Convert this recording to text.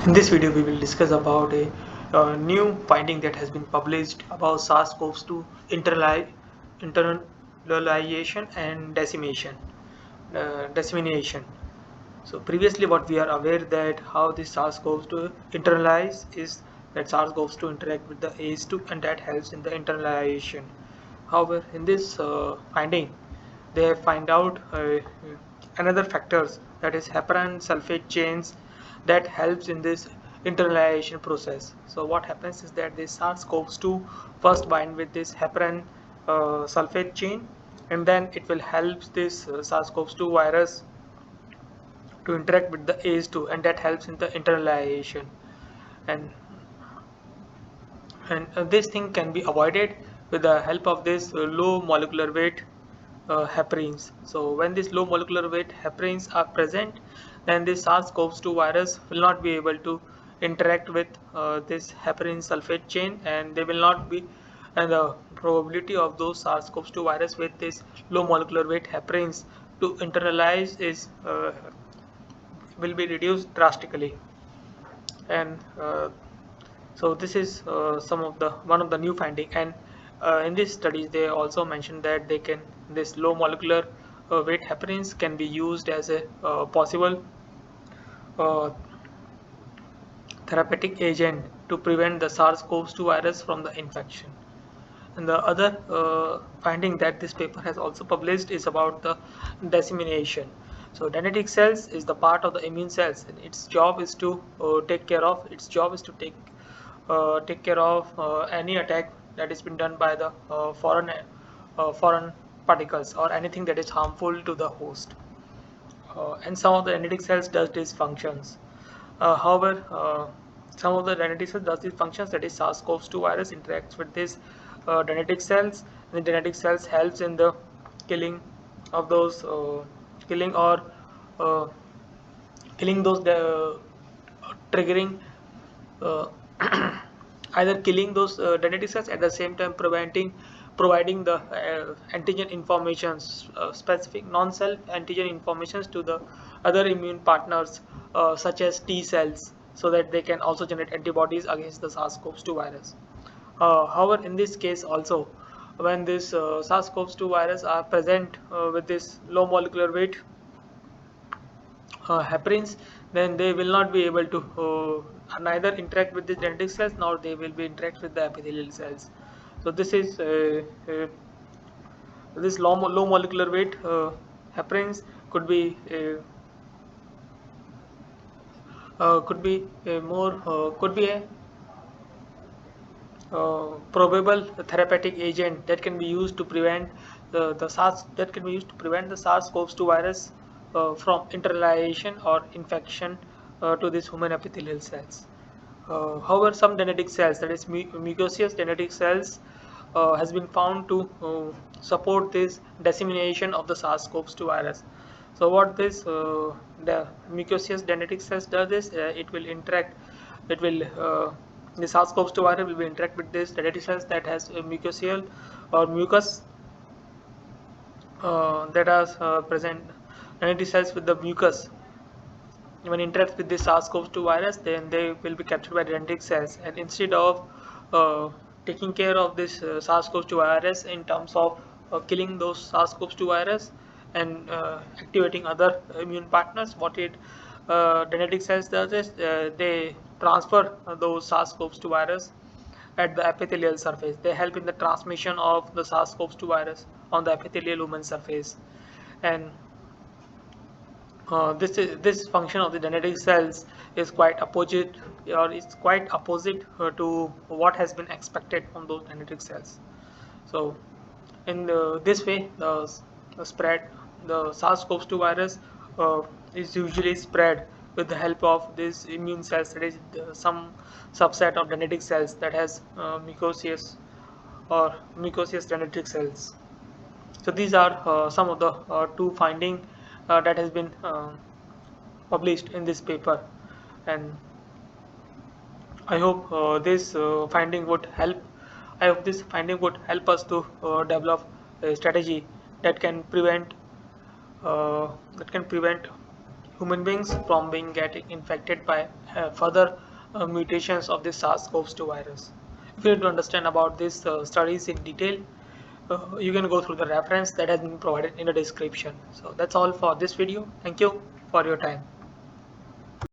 In this video, we will discuss about a new finding that has been published about SARS-CoV-2 internalization and dissemination. So previously, what we are aware that how this SARS-CoV-2 internalize is that SARS-CoV-2 interact with the ACE2 and that helps in the internalization. However, in this finding, they find out another factors, that is heparan sulfate chains, that helps in this internalization process. So what happens is that this SARS-CoV-2 first bind with this heparan sulfate chain, and then it will help this SARS-CoV-2 virus to interact with the ACE2, and that helps in the internalization. And this thing can be avoided with the help of this low molecular weight heparins. So when these low molecular weight heparins are present, then this SARS-CoV-2 virus will not be able to interact with this heparin sulfate chain, and they will not be, and the probability of those SARS-CoV-2 virus with this low molecular weight heparins to internalize is will be reduced drastically. And so this is one of the new finding. And in these studies they also mentioned that this low molecular weight heparins can be used as a possible uh, therapeutic agent to prevent the SARS-CoV-2 virus from the infection. And the other finding that this paper has also published is about the dissemination. So dendritic cells is the part of the immune cells, and its job is to take care of any attack that has been done by the foreign particles or anything that is harmful to the host. And some of the dendritic cells does these functions. However, some of the dendritic cells does these functions, that is SARS-CoV-2 virus interacts with these dendritic cells, and the dendritic cells helps in the killing of those killing or uh, killing those triggering uh, either killing those dendritic cells, at the same time providing the antigen informations, specific non-self antigen informations to the other immune partners, such as T cells, so that they can also generate antibodies against the SARS-CoV-2 virus. However, in this case also, when this SARS-CoV-2 virus are present with this low molecular weight heparins, then they will not be able to neither interact with the dendritic cells, nor they will be interact with the epithelial cells. So this is this low molecular weight heparins could be a more could be a probable therapeutic agent that can be used to prevent the SARS that can be used to prevent the SARS-CoV-2 virus from internalization or infection to these human epithelial cells. However, some dendritic cells, that is mucosous dendritic cells, has been found to support this dissemination of the SARS-CoV-2 virus. So what this the mucosous dendritic cells does is it will the SARS-CoV-2 virus will be interact with this dendritic cells that has a mucosal or mucus that are present dendritic cells with the mucus. When interacts with the SARS-CoV-2 virus, then they will be captured by dendritic cells, and instead of uh, taking care of this SARS-CoV-2 virus in terms of killing those SARS-CoV-2 virus and activating other immune partners, what it dendritic cells does is they transfer those SARS-CoV-2 virus at the epithelial surface. They help in the transmission of the SARS-CoV-2 virus on the epithelial human surface. And this function of the dendritic cells is quite opposite, or it's quite opposite to what has been expected from those dendritic cells. So in this way, the SARS-CoV-2 virus is usually spread with the help of these immune cells, that is some subset of dendritic cells that has mucosous dendritic cells. So these are some of the two finding that has been published in this paper, and I hope this finding would help. I hope this finding would help us to develop a strategy that can prevent uh, that can prevent human beings from being getting infected by further mutations of the SARS-CoV-2 virus. If you need to understand about these studies in detail, you can go through the reference that has been provided in the description. So that's all for this video. Thank you for your time.